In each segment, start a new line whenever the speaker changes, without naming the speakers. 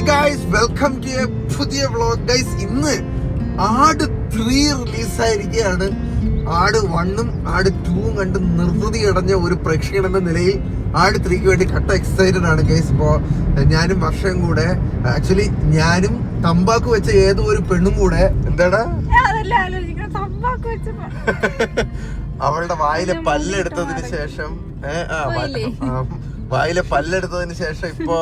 Guys, welcome to A പുതിയ vlog. Guys, ഇന്ന് ആട് 3 റിലീസായിരിക്കുകയാണ്. ആട് 1ഉം ആട് 2ഉം കണ്ട് നിർവൃതി അടഞ്ഞ ഒരു പ്രേക്ഷകൻ എന്ന നിലയിൽ ആട് 3ക്ക് വേണ്ടി കട്ട എക്സൈറ്റഡ് ആണ് ഗൈസ്. ഇപ്പോൾ ഞാനും വർഷവും കൂടെ, ആക്ച്വലി ഞാനും തമ്പാക്ക് വെച്ച ഏതോ ഒരു പെണ്ണും കൂടെ, എന്താടാ അവളുടെ വായിലെ പല്ലെടുത്തതിന് ശേഷം ഇപ്പോ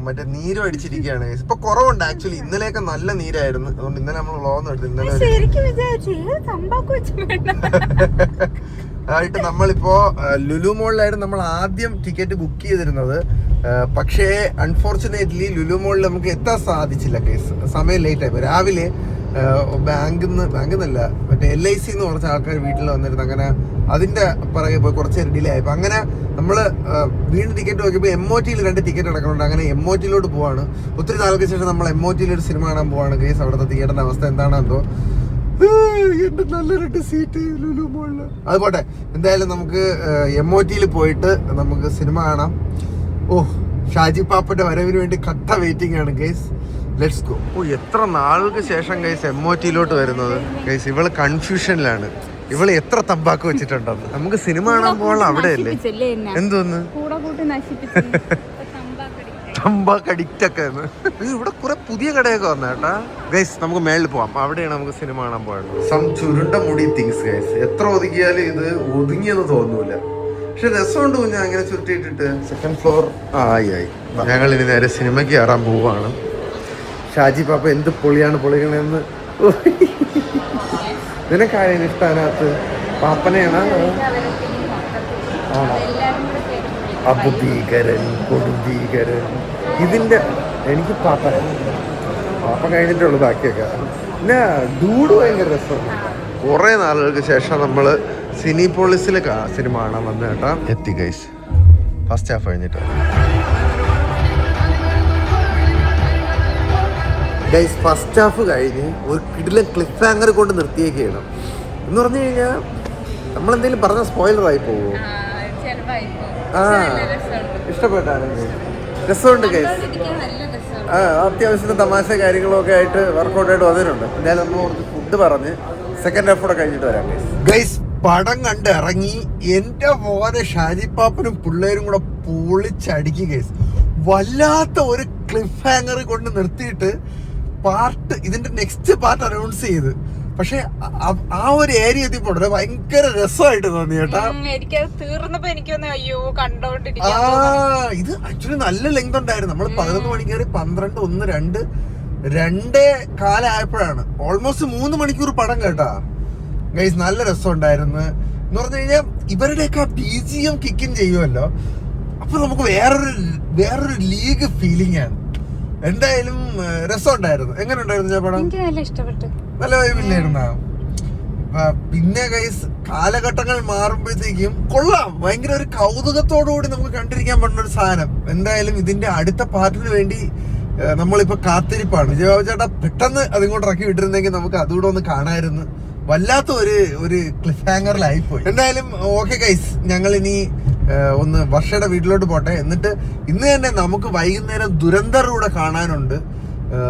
മറ്റേ നീരും അടിച്ചിരിക്കുകയാണ്. ഇപ്പൊ കുറവുണ്ട് ആക്ച്വലി. ഇന്നലെയൊക്കെ നല്ല നീരായിരുന്നു. അതുകൊണ്ട് ഇന്നലെ നമ്മൾ വ്ളോഗ് എടുത്തു. ഇന്നലെ ആയിട്ട് നമ്മളിപ്പോ ലുലു മോളിലായിരുന്നു നമ്മൾ ആദ്യം ടിക്കറ്റ് ബുക്ക് ചെയ്തിരുന്നത്. പക്ഷേ അൺഫോർച്ചുനേറ്റ്ലി ലുലു മോളിൽ നമുക്ക് എത്താൻ സാധിച്ചില്ല. കേസ് സമയം ലേറ്റ് ആയി. രാവിലെ ബാങ്കിൽ നിന്നല്ല, മറ്റേ LIC എന്ന് കുറച്ച് ആൾക്കാർ വീട്ടിൽ വന്നിരുന്നു. അങ്ങനെ അതിന്റെ പുറകെ പോയി കുറച്ച് ഡിലേ ആയപ്പോ അങ്ങനെ നമ്മള് വീണ്ടും ടിക്കറ്റ് നോക്കിയപ്പോൾ MOTയിൽ 2 ടിക്കറ്റ് അടക്കണുണ്ട്. അങ്ങനെ MOTയിലോട്ട് പോവാണ്. ഒത്തിരി നാൾക്ക് ശേഷം നമ്മൾ MOTയിൽ ഒരു സിനിമ കാണാൻ പോവാണ്. കേസ് അവിടുത്തെ തിയേറ്ററിന്റെ അവസ്ഥ എന്താണെന്തോ. എന്റെ നല്ല 2 സീറ്റ് ലുലു മോളില്. അതുപോട്ടെ, എന്തായാലും നമുക്ക് MOTയിൽ പോയിട്ട് നമുക്ക് സിനിമ കാണാം. ഷാജി പാപ്പന്റെ വരവിന് വേണ്ടി കട്ട വെയിറ്റിംഗ് ആണ് ഗൈസ്. Let's go. എത്ര നാളുകൾക്ക് ശേഷം ഗൈസ് MOTയിലോട്ട് വരുന്നത്. ഗൈസ് ഇവള് കൺഫ്യൂഷനിലാണ്. ഇവള് എത്ര തമ്പാക്ക് വെച്ചിട്ടുണ്ടെന്ന്. നമുക്ക് സിനിമ കാണാൻ പോകാനുള്ള അവിടെയല്ലേ. എന്തോന്ന് തമ്പാക്ക് അഡിക്റ്റ് ഒക്കെ. ഇവിടെ കുറെ പുതിയ കടയൊക്കെ വന്ന കേട്ടാ ഗൈസ്. നമുക്ക് മേളിൽ പോവാം. അവിടെയാണ് നമുക്ക് സിനിമ കാണാൻ പോയത്. സം ചുരുണ്ട മുടി തിങ്സ് ഗൈസ്. എത്ര ഒതുങ്ങിയാലും ഇത് ഒതുങ്ങിയെന്ന് തോന്നൂല. പക്ഷെ രസമുണ്ട് കുഞ്ഞാ അങ്ങനെ ചുരുട്ടിയിട്ടിട്ട്. 2nd ഫ്ലോർ ആയി. ഞങ്ങൾ ഇനി നേരെ സിനിമയ്ക്ക് കയറാൻ പോവാണ്. ഷാജി പാപ്പ എന്ത് പൊളിക്കണെന്ന് നിനക്കാരെയും ഇഷ്ടം അതിനകത്ത്? പാപ്പനെയാണ് അബുദ്ധീകരൻ, കൊടുദ്ധീകരൻ. ഇതിന്റെ എനിക്ക് പാപ്പ കഴിഞ്ഞിട്ടുള്ളൂ ബാക്കിയൊക്കെ. പിന്നെ ഡൂഡ് ഭയങ്കര രസമാണ്. കുറെ നാളുകൾക്ക് ശേഷം നമ്മള് സിനിപോളിസിൽ സിനിമ കാണാൻ വന്ന കേട്ടാ. എത്തി ഗൈസ്. ഫസ്റ്റ് ഹാഫ് കഴിഞ്ഞിട്ട് ഗൈസ്, ഫസ്റ്റ് ഹാഫ് കഴിഞ്ഞ് ഒരു കിടിലൻ ക്ലിഫ് ഹാങ്ങർ കൊണ്ട് നിർത്തിയേക്കാണ്. എന്ന് പറഞ്ഞു കഴിഞ്ഞാൽ നമ്മളെന്തെങ്കിലും പറഞ്ഞ സ്പോയിലർ ആയി പോകുമോ? ഇഷ്ടപ്പെട്ടാണ്. രസമുണ്ട് ഗൈസ്. അത്യാവശ്യത്തിന് തമാശ കാര്യങ്ങളൊക്കെ ആയിട്ട് വർക്കൗട്ടായിട്ട് വന്നിട്ടുണ്ട്. എന്തായാലും നമ്മൾ കുറച്ച് ഫുഡ് പറഞ്ഞ് 2nd ഹാഫ് കൂടെ കഴിഞ്ഞിട്ട് വരാം ഗൈസ്. പടം കണ്ട് ഇറങ്ങി എന്റെ മോനെ ഷാജി പാപ്പനും പിള്ളേരും കൂടെ പൊളിച്ചടിക്കുക ഗൈസ്. വല്ലാത്ത ഒരു ക്ലിഫ് ഹാങ്ങർ കൊണ്ട് നിർത്തിയിട്ട് ഇതിന്റെ നെക്സ്റ്റ് പാർട്ട് അനൗൺസ് ചെയ്ത്. പക്ഷെ ആ ഒരു ഏരിയ എത്തിയപ്പോൾ ഭയങ്കര രസമായിട്ട് തോന്നി കേട്ടാ. ഇത് ആക്ച്വലി നല്ല ലെങ്ത് ഉണ്ടായിരുന്നു. നമ്മൾ 11 മണിക്കേറി 12, 1, 2 കാലായപ്പോഴാണ് ഓൾമോസ്റ്റ് 3 മണിക്കൂർ പടം കേട്ടാ ഗൈസ്. നല്ല രസം ഉണ്ടായിരുന്നു. എന്ന് പറഞ്ഞു കഴിഞ്ഞാൽ ഇവരുടെയൊക്കെ BGM കിക്കിൻ ചെയ്യുമല്ലോ. അപ്പൊ നമുക്ക് വേറൊരു ലീഗ് ഫീലിംഗ് ആണ്. എന്തായാലും രസമുണ്ടായിരുന്നു. എങ്ങനെ ഉണ്ടായിരുന്നു പടം? നല്ല വൈബില്ലായിരുന്നാ? പിന്നെ ഗൈസ്, കാലഘട്ടങ്ങൾ മാറുമ്പോഴത്തേക്കും കൊള്ളാം. ഭയങ്കര ഒരു കൗതുകത്തോടുകൂടി നമുക്ക് കണ്ടിരിക്കാൻ പറ്റുന്ന ഒരു സാധനം. എന്തായാലും ഇതിന്റെ അടുത്ത പാർട്ടിന് വേണ്ടി നമ്മളിപ്പോ കാത്തിരിപ്പാണ്. വിജയബാബു ചേട്ടാ പെട്ടെന്ന് അതിങ്ങോട്ട് ഇറക്കി വിട്ടിരുന്നെങ്കിൽ നമുക്ക് അതുകൂടെ ഒന്ന് കാണാമായിരുന്നു. വല്ലാത്ത ഒരു ക്ലിഫ് ഹാങ്ങറിലായിപ്പോയി. എന്തായാലും ഓക്കെ ഗൈസ്, ഞങ്ങൾ ഇനി ഒന്ന് വർഷയുടെ വീട്ടിലോട്ട് പോട്ടെ. എന്നിട്ട് ഇന്ന് തന്നെ നമുക്ക് വൈകുന്നേരം ദുരന്തർ കൂടെ കാണാനുണ്ട്.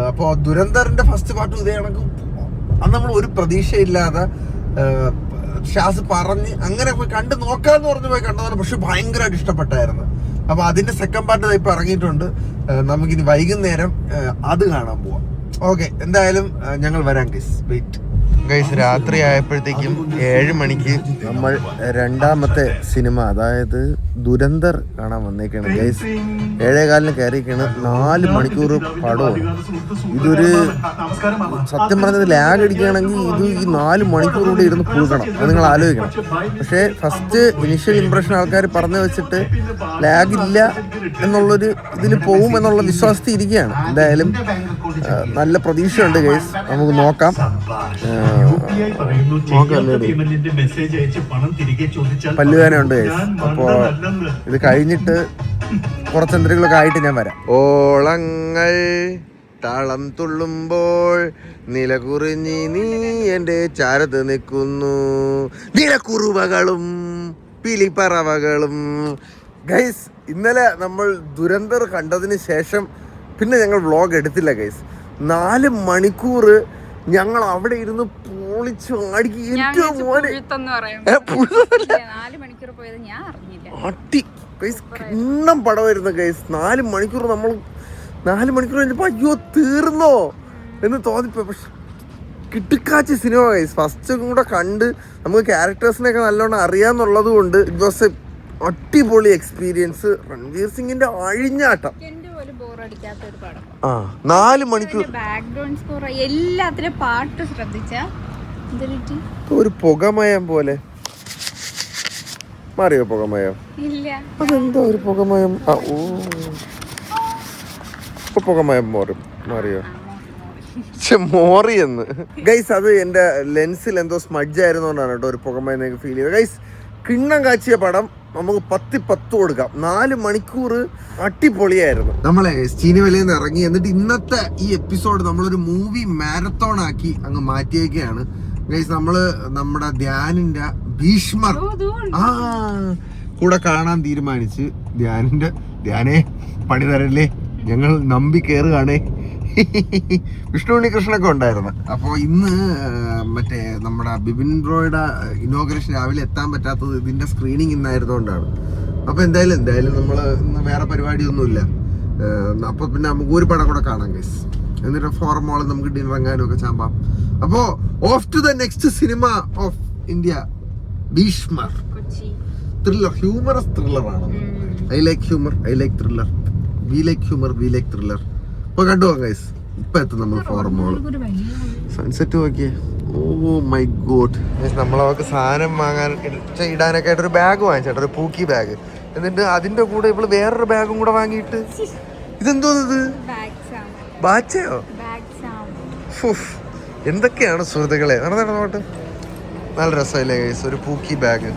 അപ്പോൾ ദുരന്തറിന്റെ ഫസ്റ്റ് പാർട്ട് ഇതേ കണക്ക് അന്ന് നമ്മൾ ഒരു പ്രതീക്ഷയില്ലാതെ ഷാസ് പറഞ്ഞ് അങ്ങനെ പോയി കണ്ടു നോക്കാന്ന് പറഞ്ഞു പോയി കണ്ടതാണ്. പക്ഷെ ഭയങ്കരമായിട്ട് ഇഷ്ടപ്പെട്ടായിരുന്നു. അപ്പൊ അതിന്റെ 2nd പാർട്ട് ഇപ്പൊ ഇറങ്ങിയിട്ടുണ്ട്. നമുക്കിനി വൈകുന്നേരം അത് കാണാൻ പോവാം. ഓക്കെ, എന്തായാലും ഞങ്ങൾ വരാം ഗൈസ്. Wait guys. രാത്രി ആയപ്പോഴത്തേക്കും 7 മണിക്ക് നമ്മൾ 2ാമത്തെ സിനിമ, അതായത് ദുരന്തർ കാണാൻ വന്നേക്കാണ് ഗൈസ്. 7:15 കയറിയൊക്കെയാണ്. 4 മണിക്കൂർ പടവും. ഇതൊരു സത്യം പറഞ്ഞത് ലാഗ് അടിക്കുകയാണെങ്കിൽ ഇത് ഈ 4 മണിക്കൂർ കൂടി ഇരുന്ന് പൂക്കണം. അത് നിങ്ങൾ ആലോചിക്കണം. പക്ഷേ ഫസ്റ്റ് ഇനിഷ്യൽ ഇംപ്രഷൻ ആൾക്കാർ പറഞ്ഞു വെച്ചിട്ട് ലാഗ് ഇല്ല എന്നുള്ളൊരു ഇതിൽ പോകും എന്നുള്ള വിശ്വാസത്തിൽ ഇരിക്കുകയാണ്. എന്തായാലും നല്ല പ്രതീക്ഷയുണ്ട് ഗൈസ്. നമുക്ക് നോക്കാം. പല്ലുവേദനയുണ്ട് ഗൈസ്. അപ്പോ ഇത് കഴിഞ്ഞിട്ട് കുറച്ചെന്തെങ്കിലുമൊക്കെ ആയിട്ട് ഞാൻ വരാം. ഓളങ്ങൾ താളം തുള്ളുമ്പോൾ നിലകുറിഞ്ഞി നീ എന്റെ ചാരത്ത് നിൽക്കുന്നു, നിലക്കുറുവകളും പിലിപ്പറവകളും. ഗൈസ്, ഇന്നലെ നമ്മൾ ദുരന്തർ കണ്ടതിന് ശേഷം പിന്നെ ഞങ്ങൾ വ്ളോഗ് എടുത്തില്ല ഗൈസ്. 4 മണിക്കൂർ ഞങ്ങൾ അവിടെ ഇരുന്ന് പൊളിച്ച് അടി കിണ്ണം പടമായിരുന്നു ഗൈസ്. 4 മണിക്കൂർ നമ്മൾ 4 മണിക്കൂർ കഴിഞ്ഞപ്പോ അയ്യോ തീർന്നോ എന്ന് തോന്നിപ്പോ. പക്ഷെ കിട്ടിക്കാച്ച സിനിമ ഗൈസ്. ഫസ്റ്റ് കൂടെ കണ്ട് നമുക്ക് ക്യാരക്ടേഴ്സിനെയൊക്കെ നല്ലോണം അറിയാന്നുള്ളത് കൊണ്ട് ഇറ്റ് വാസ് എ അടിപൊളി എക്സ്പീരിയൻസ്. രൺവീർ സിംഗിന്റെ അഴിഞ്ഞാട്ടം. 4 മണിക്കൂർ
ബാക്ക്ഗ്രൗണ്ട് സ്കോർ എല്ലാത്തിലും പാട്ട് ശ്രദ്ധിച്ച
ഒരു പുകമയം പോലെ മാറിയോ? പുകമയം അതെന്താ ഒരു പുകമയം? ഇപ്പൊ പുകമയം മാറിയോ? മോറിയെന്ന് ഗൈസ്. അത് എന്റെ ലെൻസിൽ എന്തോ സ്മഡ്ജ് ആയിരുന്നോണ്ടാണ് കേട്ടോ ഒരു പുകമയം എനിക്ക് ഫീൽ ചെയ്തത് ഗൈസ്. കിണ്ണം കാച്ചിയ പടം നമുക്ക് 10 കൊടുക്കാം. 4 മണിക്കൂർ അടിപൊളിയായിരുന്നു. നമ്മളെ ചീനിവലയിൽ നിന്ന് ഇറങ്ങി എന്നിട്ട് ഇന്നത്തെ ഈ എപ്പിസോഡ് നമ്മളൊരു മൂവി മാരത്തോൺ ആക്കി അങ്ങ് മാറ്റിയേക്കാണ് ഗൈസ്. നമ്മള് നമ്മുടെ ധ്യാനിന്റെ ഭീഷ്മർ കൂടെ കാണാൻ തീരുമാനിച്ച്. ധ്യാനെ പണി തരല്ലേ, ഞങ്ങൾ നമ്പി കയറുകയാണേ. വിഷ്ണു ഉണ്ണികൃഷ്ണനൊക്കെ ഉണ്ടായിരുന്നു. അപ്പോൾ ഇന്ന് മറ്റേ നമ്മുടെ ബിപിൻ ബ്രോയുടെ ഇനോഗ്രേഷൻ രാവിലെ എത്താൻ പറ്റാത്തത് ഇതിന്റെ സ്ക്രീനിങ് ഇന്നായിരുന്നുകൊണ്ടാണ്. അപ്പോൾ എന്തായാലും നമ്മൾ ഇന്ന് വേറെ പരിപാടിയൊന്നുമില്ല. അപ്പോൾ പിന്നെ നമുക്ക് ഒരു പടം കൂടെ കാണാം ഗൈസ്. എന്നിട്ട് ഫോർമോള് നമുക്ക് ഡിന്നറങ്ങാനും ഒക്കെ ചാമ്പാം. അപ്പോൾ off to the next cinema of India, Bheeshmar. Thriller, humorous ത്രില്ലറാണ്. I like humour, I like thriller. We like humour, we like thriller. ഇപ്പൊ കണ്ടു ഗൈസ്. ഇപ്പൊ എത്തും നമ്മൾ ഫോർമോള്. സൺസെറ്റ് നോക്കിയേ. Oh my God. നമ്മളവർക്ക് സാധനം വാങ്ങാൻ ഇടാനൊക്കെ ആയിട്ട് ഒരു ബാഗ് വാങ്ങിച്ചേട്ടോ, ഒരു പൂക്കി ബാഗ്. എന്നിട്ട് അതിന്റെ കൂടെ ഇവള് വേറൊരു ബാഗും കൂടെ വാങ്ങിയിട്ട് ഇതെന്തോ ഇത് ബാച്ചയോ? എന്തൊക്കെയാണ് സുഹൃത്തുക്കളെ നടന്നോട്ട്. നല്ല രസമല്ലേ ഗൈസ് ഒരു പൂക്കി ബാഗ്.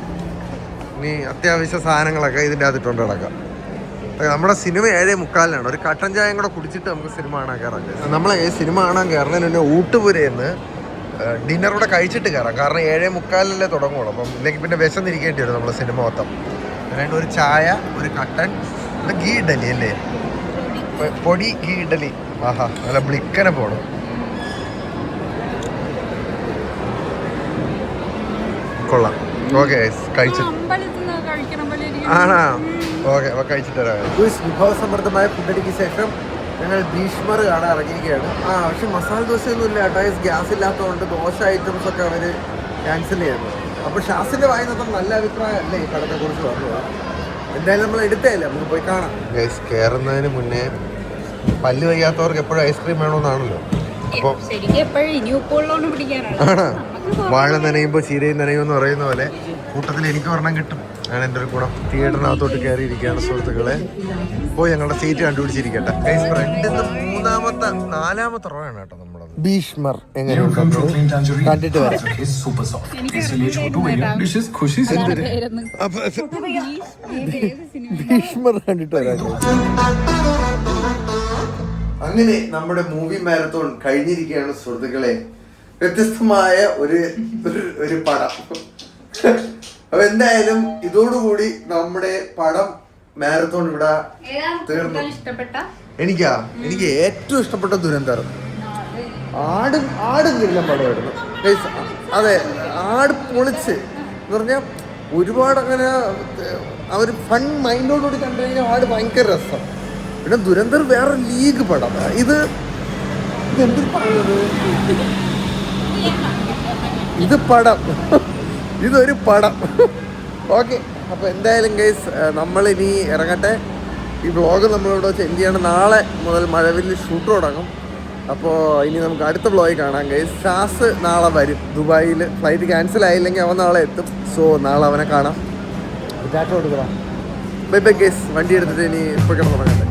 ഇനി അത്യാവശ്യ സാധനങ്ങളൊക്കെ ഇതിൻ്റെ അകത്തിട്ടുണ്ട് കിടക്കാം. നമ്മുടെ സിനിമ 7:45 ഒരു കട്ടൻ ചായം കൂടെ കുടിച്ചിട്ട് നമുക്ക് സിനിമ കാണാൻ കയറാം. നമ്മളെ സിനിമ കാണാൻ കയറുന്നതിന് മുന്നേ ഊട്ടുപുരയെന്ന് ഡിന്നർ കൂടെ കഴിച്ചിട്ട് കയറാം. കാരണം 7:45 തുടങ്ങുള്ളൂ. അപ്പം ഇല്ലെങ്കിൽ പിന്നെ വിശന്നിരിക്കേണ്ടി വരും നമ്മൾ സിനിമ മൊത്തം. അതുകൊണ്ട് ഒരു ചായ, ഒരു കട്ടൻ, ഗീ ഇഡലി അല്ലേ, പൊടി ഗീ ഇഡലി. ആഹാ നല്ല ബ്ലിക്കനെ പോണം. കൊള്ളാം. ഓക്കെ കഴിച്ചിട്ട് ആണോ? ഓക്കെ അപ്പോൾ കഴിച്ചിട്ട് വരാം. വിഭവസമൃദ്ധമായ ഫുഡടിക്ക് ശേഷം ഞങ്ങൾ ഭീഷ്മർ കാണാൻ ഇറങ്ങിയിരിക്കുകയാണ്. പക്ഷെ മസാല ദോശയൊന്നും ഇല്ല കേട്ടോ. ഗ്യാസ് ഇല്ലാത്തതുകൊണ്ട് ദോശ ഐറ്റംസ് ഒക്കെ അവർ ക്യാൻസൽ ചെയ്യുന്നു. അപ്പോൾ ഷാസിൻ്റെ വായി നിന്നും നല്ല അഭിപ്രായം അല്ലേ ഈ കടത്തെ കുറിച്ച് പറഞ്ഞത്. എന്തായാലും നമ്മൾ എടുത്തല്ലേ, നമുക്ക് പോയി കാണാം. ഗൈസ് കയറുന്നതിന് മുന്നേ പല്ല് വയ്യാത്തവർക്ക് എപ്പോഴും ഐസ്ക്രീം വേണമെന്നാണല്ലോ. അപ്പോൾ ആണോ? വാഴ നനയുമ്പോൾ ചീരയും നനയും എന്ന് പറയുന്ന പോലെ കൂട്ടത്തിൽ എനിക്ക് ഒരെണ്ണം കിട്ടും. ഞാൻ എൻ്റെ ഒരു കൂടെ തിയേറ്ററിനകത്തോട്ട് കയറിയിരിക്കുകയാണ് സുഹൃത്തുക്കളെ. പോയി ഞങ്ങളുടെ സീറ്റ് കണ്ടുപിടിച്ചിരിക്കട്ടെ. ഫ്രണ്ടിൽ നിന്ന് 4ാമത്തെ റോയാണ് കേട്ടോ നമ്മുടെ ഭീഷ്മർ. എങ്ങനെയുണ്ട് കണ്ടിട്ട് വരാം. ഭീഷ്മർ കണ്ടിട്ട് വരാം. അങ്ങനെ നമ്മുടെ മൂവി മാരത്തോൺ കഴിഞ്ഞിരിക്കുകയാണ് സുഹൃത്തുക്കളെ. വ്യത്യസ്തമായ ഒരു പടം. അപ്പൊ എന്തായാലും ഇതോടുകൂടി നമ്മുടെ പടം മാരത്തോൺ ഇവിടെ തീർന്നു. എനിക്ക് ഏറ്റവും ഇഷ്ടപ്പെട്ട ദുരന്തർ ആടും കില്ല പടമായിരുന്നു. അതെ, ആട് പൊളിച്ച് എന്ന് പറഞ്ഞാൽ ഒരുപാട് അങ്ങനെ അവർ ഫൺ മൈൻഡോടുകൂടി കണ്ടു കഴിഞ്ഞാൽ ആട് ഭയങ്കര രസം. പിന്നെ ദുരന്തർ വേറെ ലീഗ് പടം. ഇതൊരു പടം. ഓക്കെ, അപ്പോൾ എന്തായാലും ഗൈസ് നമ്മളിനി ഇറങ്ങട്ടെ. ഈ വ്ളോഗ് നമ്മളിവിടെ വെച്ച് എന്ത് ചെയ്യണം, നാളെ മുതൽ മഴവിൽ ഷൂട്ട് തുടങ്ങും. അപ്പോൾ ഇനി നമുക്ക് അടുത്ത വ്ളോഗിൽ കാണാം ഗൈസ്. ഷാസ് നാളെ വരും ദുബായിൽ. ഫ്ലൈറ്റ് ക്യാൻസൽ ആയില്ലെങ്കിൽ അവൻ നാളെ എത്തും. സോ നാളെ അവനെ കാണാം. ടാറ്റ കൊടുക്കണം. Bye bye guys. വണ്ടി എടുത്തിട്ട് ഇനി ഇപ്പോൾ കിടന്നു തുടങ്ങട്ടെ.